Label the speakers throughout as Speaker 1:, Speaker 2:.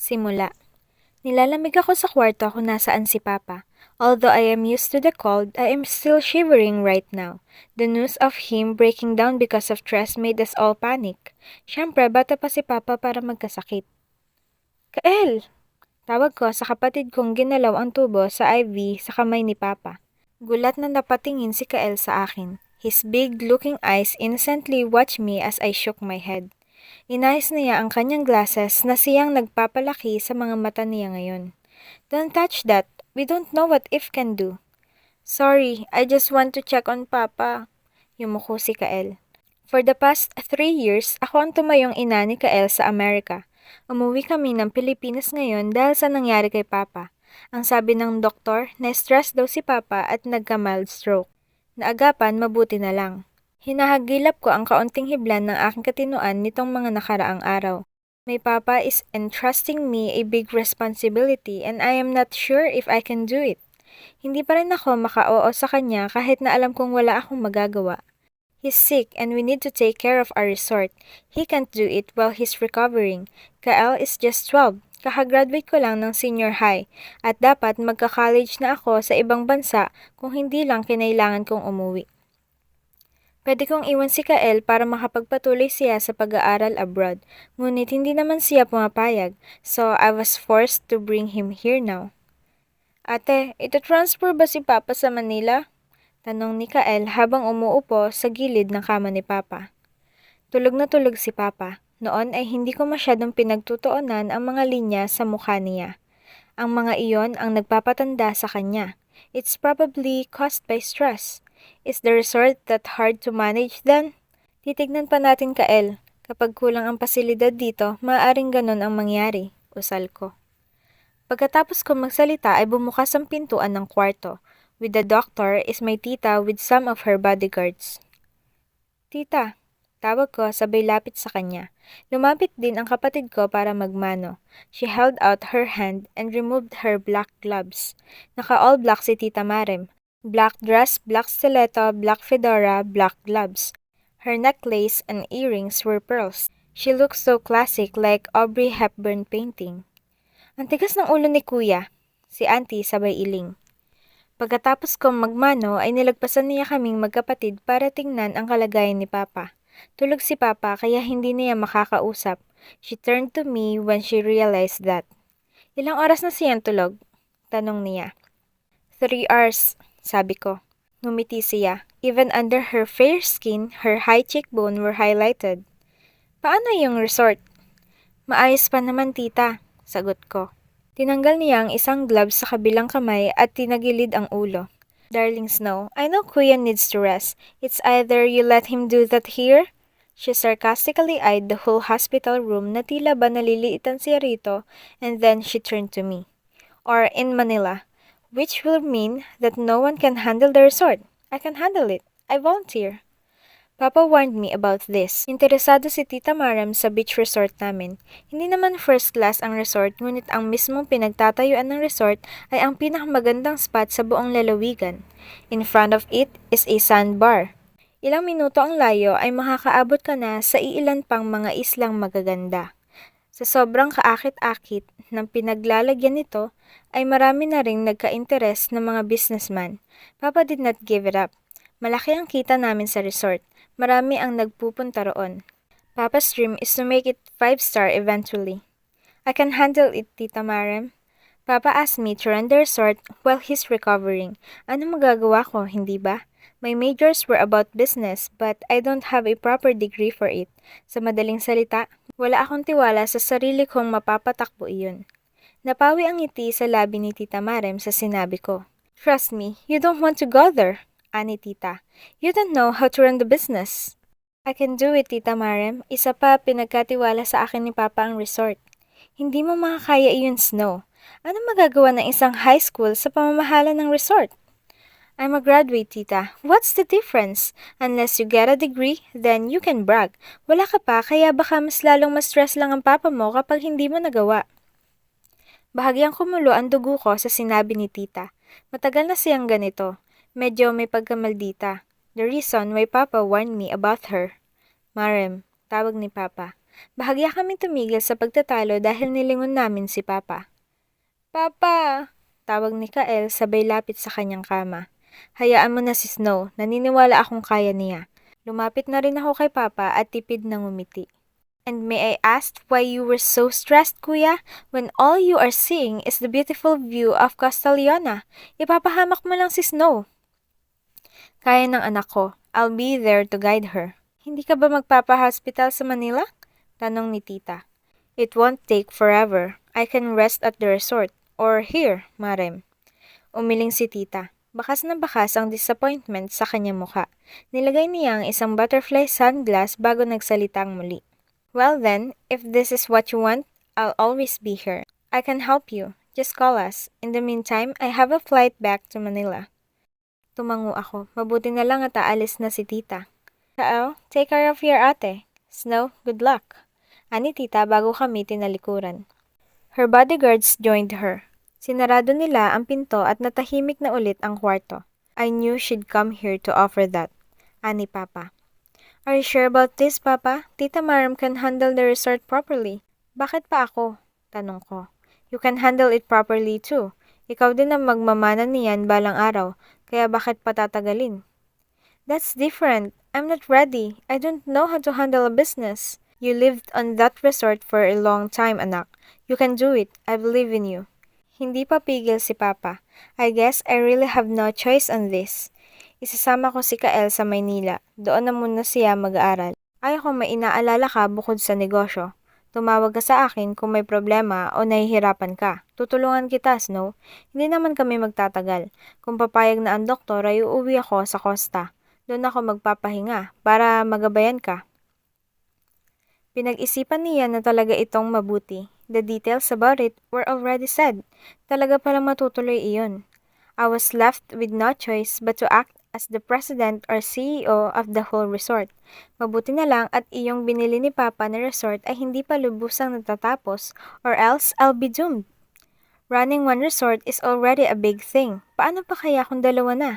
Speaker 1: Simula. Nilalamig ako sa kwarto kung nasaan si Papa. Although I am used to the cold, I am still shivering right now. The news of him breaking down because of stress made us all panic. Siyempre, bata pa si Papa para magkasakit. Kael! Tawag ko sa kapatid kong ginalaw ang tubo sa IV sa kamay ni Papa. Gulat na napatingin si Kael sa akin. His big-looking eyes innocently watched me as I shook my head. Inayos niya ang kanyang glasses na siyang nagpapalaki sa mga mata niya ngayon. Don't touch that. We don't know what if can do. Sorry, I just want to check on Papa. Yumuko si Kael. For the past 3 years, ako ang tumayong ina ni Kael sa Amerika. Umuwi kami ng Pilipinas ngayon dahil sa nangyari kay Papa. Ang sabi ng doktor, na-stress daw si Papa at nagka-mild stroke. Naagapan, mabuti na lang. Hinahagilap ko ang kaunting hiblan ng aking katinoan nitong mga nakaraang araw. My Papa is entrusting me a big responsibility and I am not sure if I can do it. Hindi pa rin ako maka-oo sa kanya kahit na alam kong wala akong magagawa. He's sick and we need to take care of our resort. He can't do it while he's recovering. Kael is just 12. Kakagraduate ko lang ng senior high at dapat magka-college na ako sa ibang bansa kung hindi lang kinailangan kong umuwi. Pwede kong iwan si Kael para makapagpatuloy siya sa pag-aaral abroad, ngunit hindi naman siya pumapayag, so I was forced to bring him here now. Ate, ito-transfer ba si Papa sa Manila? Tanong ni Kael habang umuupo sa gilid ng kama ni Papa. Tulog na tulog si Papa. Noon ay hindi ko masyadong pinagtutuunan ang mga linya sa mukha niya. Ang mga iyon ang nagpapatanda sa kanya. It's probably caused by stress. Is the resort that hard to manage then? Titignan pa natin, Kael. Kapag kulang ang pasilidad dito, maaaring ganun ang mangyari, usal ko. Pagkatapos ko magsalita ay bumukas ang pintuan ng kwarto. With the doctor is my tita with some of her bodyguards. Tita, tawag ko sabay lapit sa kanya. Lumapit din ang kapatid ko para magmano. She held out her hand and removed her black gloves. Naka-all black si Tita Marem. Black dress, black stiletto, black fedora, black gloves. Her necklace and earrings were pearls. She looked so classic like Aubrey Hepburn painting. Ang tigas ng ulo ni Kuya, si Auntie sabay iling. Pagkatapos kong magmano ay nilagpasan niya kaming magkapatid para tingnan ang kalagayan ni Papa. Tulog si Papa kaya hindi niya makakausap. She turned to me when she realized that. Ilang oras na siyang tulog? Tanong niya. 3 hours, sabi ko. Ngumiti siya. Even under her fair skin, her high cheekbone were highlighted. Paano yung resort? Maayos pa naman, tita, sagot ko. Tinanggal niya ang isang glove sa kabilang kamay at tinagilid ang ulo. Darling Snow, I know Kuya needs to rest. It's either you let him do that here? She sarcastically eyed the whole hospital room na tila ba naliliitan siya rito, and then she turned to me. Or in Manila, which will mean that no one can handle the resort. I can handle it. I volunteer. Papa warned me about this. Interesado si Tita Maram sa beach resort namin. Hindi naman first class ang resort, ngunit ang mismong pinagtatayuan ng resort ay ang pinakamagandang spot sa buong lalawigan. In front of it is a sandbar. Ilang minuto ang layo ay makakaabot ka na sa iilan pang mga islang magaganda. Sa sobrang kaakit-akit ng pinaglalagyan nito, ay marami na ring nagka-interes ng mga businessman. Papa did not give it up. Malaki ang kita namin sa resort. Marami ang nagpupunta roon. Papa's dream is to make it 5-star eventually. I can handle it, Tita Marem. Papa asked me to run the resort while he's recovering. Ano magagawa ko, hindi ba? My majors were about business, but I don't have a proper degree for it. Sa madaling salita, wala akong tiwala sa sarili kong mapapatakbo iyon. Napawi ang ngiti sa labi ni Tita Marem sa sinabi ko. Trust me, you don't want to go there. Ani Tita, you don't know how to run the business. I can do it, Tita Marem. Isa pa, pinagkatiwala sa akin ni Papa ang resort. Hindi mo makakaya iyon, Snow. Ano magagawa ng isang high school sa pamamahala ng resort? I'm a graduate, Tita. What's the difference? Unless you get a degree, then you can brag. Wala ka pa, kaya baka mas lalong ma-stress lang ang Papa mo kapag hindi mo nagawa. Bahagyang kumulo ang dugo ko sa sinabi ni Tita. Matagal na siyang ganito. Medyo may pagkamaldita. The reason why Papa warned me about her. Marem, tawag ni Papa. Bahagya kaming tumigil sa pagtatalo dahil nilingon namin si Papa. Papa! Tawag ni Kael sabay lapit sa kanyang kama. Hayaan mo na si Snow, naniniwala akong kaya niya. Lumapit na rin ako kay Papa at tipid na ngumiti. And may I ask why you were so stressed, Kuya, when all you are seeing is the beautiful view of Castellana? Ipapahamak mo lang si Snow. Kaya ng anak ko. I'll be there to guide her. Hindi ka ba magpapa-hospital sa Manila? Tanong ni tita. It won't take forever. I can rest at the resort. Or here, Marem. Umiling si tita. Bakas na bakas ang disappointment sa kanyang mukha. Nilagay niya ang isang butterfly sunglass bago nagsalitang muli. Well then, if this is what you want, I'll always be here. I can help you. Just call us. In the meantime, I have a flight back to Manila. Tumango ako. Mabuti na lang at aalis na si tita. Kael, take care of your ate. Snow, good luck. Ani tita bago kami tinalikuran. Her bodyguards joined her. Sinarado nila ang pinto at natahimik na ulit ang kwarto. I knew she'd come here to offer that. Ani Papa. Are you sure about this, Papa? Tita Maram can handle the resort properly. Bakit pa ako? Tanong ko. You can handle it properly too. Ikaw din ang magmamana niyan balang araw, kaya bakit patatagalin? That's different. I'm not ready. I don't know how to handle a business. You lived on that resort for a long time, anak. You can do it. I believe in you. Hindi pa pigil si Papa. I guess I really have no choice on this. Isasama ko si Kael sa Maynila. Doon na muna siya mag-aaral. Ayaw ko may inaalala ka bukod sa negosyo. Tumawag ka sa akin kung may problema o nahihirapan ka. Tutulungan kita, Snow. Hindi naman kami magtatagal. Kung papayag na ang doktor ay uuwi ako sa Costa. Doon ako magpapahinga para magabayan ka. Pinag-isipan niya na talaga itong mabuti. The details about it were already said. Talaga palang matutuloy iyon. I was left with no choice but to act as the president or CEO of the whole resort. Mabuti na lang at iyong binili ni Papa na resort ay hindi pa lubusang natatapos or else I'll be doomed. Running one resort is already a big thing. Paano pa kaya kung dalawa na?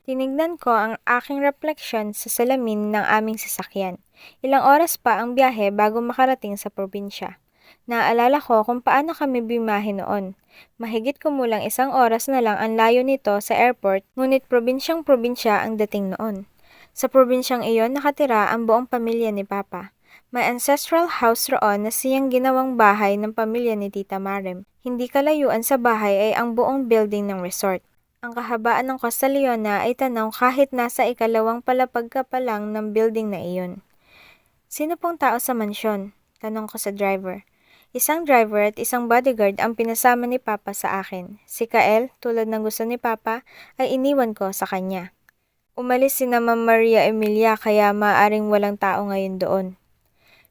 Speaker 1: Tinignan ko ang aking reflection sa salamin ng aming sasakyan. Ilang oras pa ang biyahe bago makarating sa probinsya. Naaalala ko kung paano kami bimahe noon. Mahigit kumulang 1 oras na lang ang layo nito sa airport, ngunit probinsyang-probinsya ang dating noon. Sa probinsyang iyon nakatira ang buong pamilya ni Papa. May ancestral house roon na siyang ginawang bahay ng pamilya ni Tita Marem. Hindi kalayuan sa bahay ay ang buong building ng resort. Ang kahabaan ng Costa Leona ay tanaw kahit nasa 2nd palapag ka pa lang ng building na iyon. Sino pong tao sa mansyon? Tanong ko sa driver. Isang driver at isang bodyguard ang pinasama ni Papa sa akin. Si Kael, tulad ng gusto ni Papa, ay iniwan ko sa kanya. Umalis si Ma'am Maria Emilia kaya maaaring walang tao ngayon doon.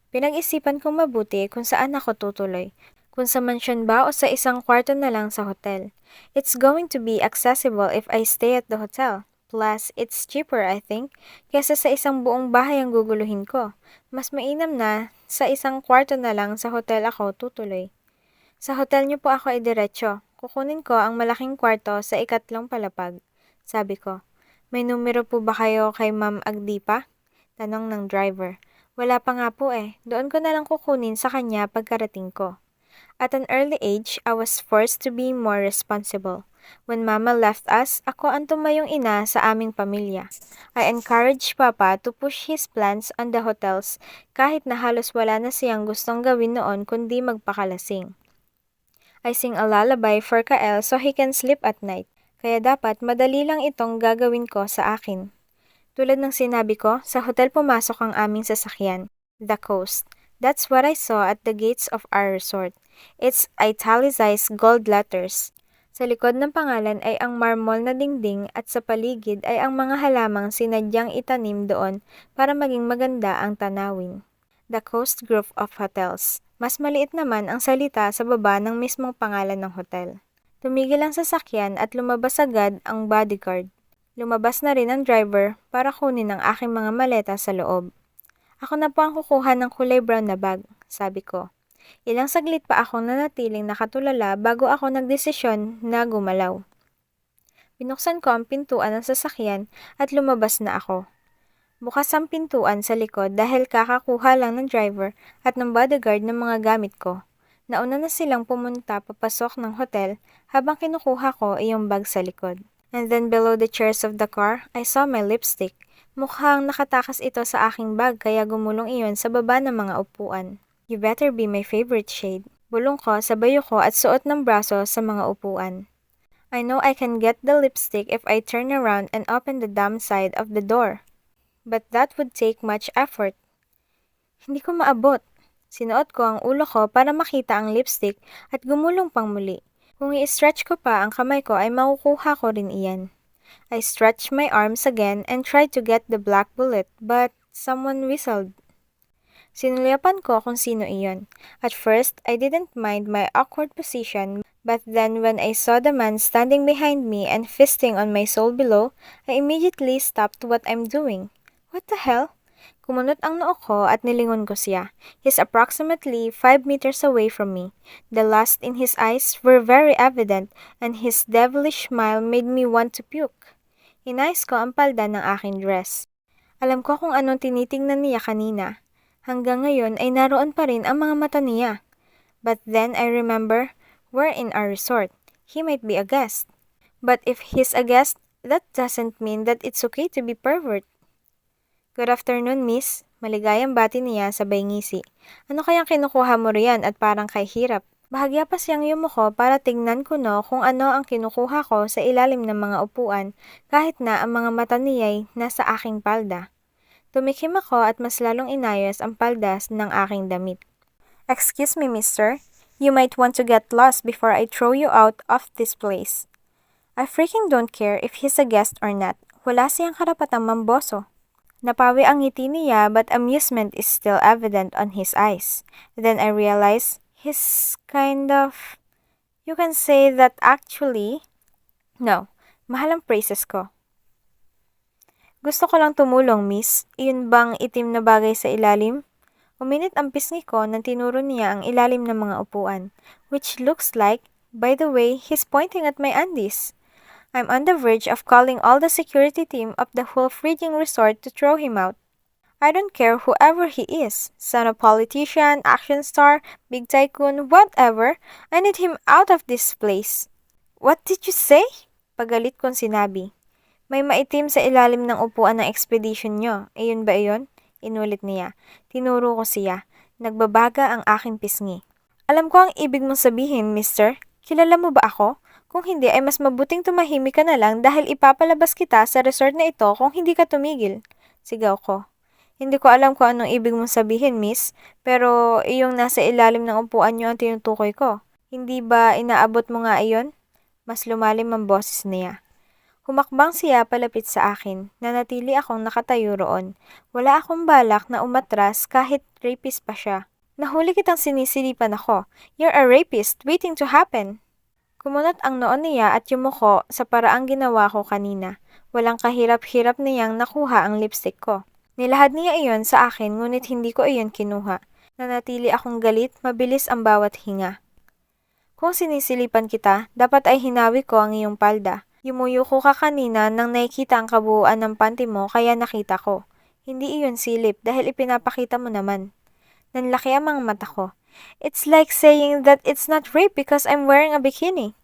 Speaker 1: Pinag-isipan kong mabuti kung saan ako tutuloy. Kung sa mansyon ba o sa isang kwarto na lang sa hotel. It's going to be accessible if I stay at the hotel. Plus, it's cheaper I think, kesa sa isang buong bahay ang guguluhin ko. Mas mainam na sa isang kwarto na lang sa hotel ako tutuloy. Sa hotel niyo po ako idiretso. Kukunin ko ang malaking kwarto sa 2nd palapag. Sabi ko, may numero po ba kayo kay Ma'am Agdipa? Tanong ng driver. Wala pa nga po eh. Doon ko na lang kukunin sa kanya pagkarating ko. At an early age, I was forced to be more responsible. When Mama left us, ako ang tumayong ina sa aming pamilya. I encouraged Papa to push his plans on the hotels kahit na halos wala na siyang gustong gawin noon kundi magpakalasing. I sing a lullaby for Kael so he can sleep at night, kaya dapat madali lang itong gagawin ko sa akin. Tulad ng sinabi ko, sa hotel pumasok ang aming sasakyan, The Coast. That's what I saw at the gates of our resort. It's italicized gold letters. Sa likod ng pangalan ay ang marmol na dingding at sa paligid ay ang mga halamang sinadyang itanim doon para maging maganda ang tanawin. The Coast Group of Hotels. Mas maliit naman ang salita sa baba ng mismong pangalan ng hotel. Tumigil ang sasakyan at lumabas agad ang bodyguard. Lumabas na rin ang driver para kunin ang aking mga maleta sa loob. Ako na po ang kukuha ng kulay brown na bag, sabi ko. Ilang saglit pa akong nanatiling nakatulala bago ako nagdesisyon na gumalaw. Binuksan ko ang pintuan ng sasakyan at lumabas na ako. Bukas ang pintuan sa likod dahil kakakuha lang ng driver at ng bodyguard ng mga gamit ko. Nauna na silang pumunta papasok ng hotel habang kinukuha ko iyong bag sa likod. And then below the chairs of the car, I saw my lipstick. Mukhang nakatakas ito sa aking bag kaya gumulong iyon sa baba ng mga upuan. You better be my favorite shade. Bulong ko sa bayo ko at suot ng braso sa mga upuan. I know I can get the lipstick if I turn around and open the damn side of the door. But that would take much effort. Hindi ko maabot. Sinuot ko ang ulo ko para makita ang lipstick at gumulong pang muli. Kung i-stretch ko pa ang kamay ko ay makukuha ko rin iyan. I stretched my arms again and tried to get the black bullet, but someone whistled. Sinulyapan ko kung sino iyon. At first, I didn't mind my awkward position, but then when I saw the man standing behind me and fisting on my soul below, I immediately stopped what I'm doing. What the hell? Kumunot ang noo ko at nilingon ko siya. He's approximately 5 meters away from me. The lust in his eyes were very evident and his devilish smile made me want to puke. Inayos ko ang palda ng aking dress. Alam ko kung anong tinitingnan niya kanina. Hanggang ngayon ay naroon pa rin ang mga mata niya. But then I remember, we're in our resort. He might be a guest. But if he's a guest, that doesn't mean that it's okay to be pervert. Good afternoon, miss. Maligayang bati niya sabay ngisi. Ano kayang kinukuha mo riyan at parang kay hirap? Bahagya pa siyang yumuko para tingnan ko kung ano ang kinukuha ko sa ilalim ng mga upuan kahit na ang mga mata niya'y nasa aking palda. Tumikim ako at mas lalong inayos ang paldas ng aking damit. Excuse me, mister. You might want to get lost before I throw you out of this place. I freaking don't care if he's a guest or not. Wala siyang karapatang mamboso. Napawi ang ngiti niya but amusement is still evident on his eyes. Then I realized he's kind of... You can say that actually... No, mahal ang praises ko. Gusto ko lang tumulong, miss. Iyon bang itim na bagay sa ilalim? Uminit ang pisngi ko nang tinuro niya ang ilalim ng mga upuan, which looks like, by the way, he's pointing at my undies. I'm on the verge of calling all the security team of the whole freaking resort to throw him out. I don't care whoever he is, son of politician, action star, big tycoon, whatever, I need him out of this place. What did you say? Pagalit kong sinabi. May maitim sa ilalim ng upuan ng expedition nyo. Iyon ba iyon? Inulit niya. Tinuro ko siya. Nagbabaga ang aking pisngi. Alam ko ang ibig mong sabihin, mister. Kilala mo ba ako? Kung hindi ay mas mabuting tumahimik ka na lang dahil ipapalabas kita sa resort na ito kung hindi ka tumigil. Sigaw ko. Hindi ko alam kung anong ibig mong sabihin, miss, pero iyong nasa ilalim ng upuan niyo ang tinutukoy ko. Hindi ba inaabot mo nga iyon? Mas lumalim ang boses niya. Humakbang siya palapit sa akin. Nanatili akong nakatayo roon. Wala akong balak na umatras kahit rapist pa siya. Nahuli kitang sinisilipan ako. You're a rapist waiting to happen. Kumunot ang noon niya at yumuko sa paraang ginawa ko kanina. Walang kahirap-hirap niyang nakuha ang lipstick ko. Nilahad niya iyon sa akin ngunit hindi ko iyon kinuha. Nanatili akong galit, mabilis ang bawat hinga. Kung sinisilipan kita, dapat ay hinawi ko ang iyong palda. Yumuyuko ka kanina nang nakikita ang kabuuan ng panty mo kaya nakita ko. Hindi iyon silip dahil ipinapakita mo naman. Nanlaki ang mga mata ko. It's like saying that it's not rape because I'm wearing a bikini.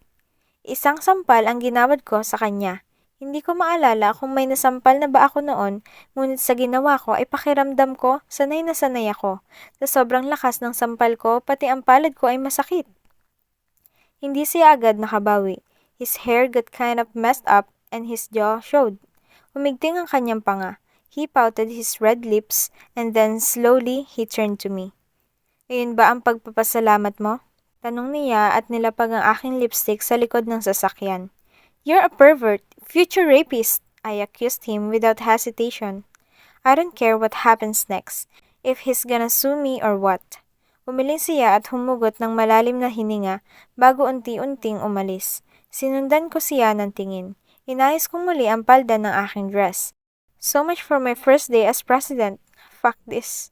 Speaker 1: Isang sampal ang ginawad ko sa kanya. Hindi ko maalala kung may nasampal na ba ako noon, ngunit sa ginawa ko ay pakiramdam ko, sanay na sanay ako. Sa sobrang lakas ng sampal ko, pati ang palad ko ay masakit. Hindi siya agad nakabawi. His hair got kind of messed up and his jaw showed. Umigting ang kanyang panga. He pouted his red lips and then slowly he turned to me. Iyon ba ang pagpapasalamat mo? Tanong niya at nilapag ang aking lipstick sa likod ng sasakyan. You're a pervert, future rapist, I accused him without hesitation. I don't care what happens next, if he's gonna sue me or what. Umiling siya at humugot ng malalim na hininga bago unti-unting umalis. Sinundan ko siya ng tingin. Inayos kong muli ang palda ng aking dress. So much for my first day as president. Fuck this.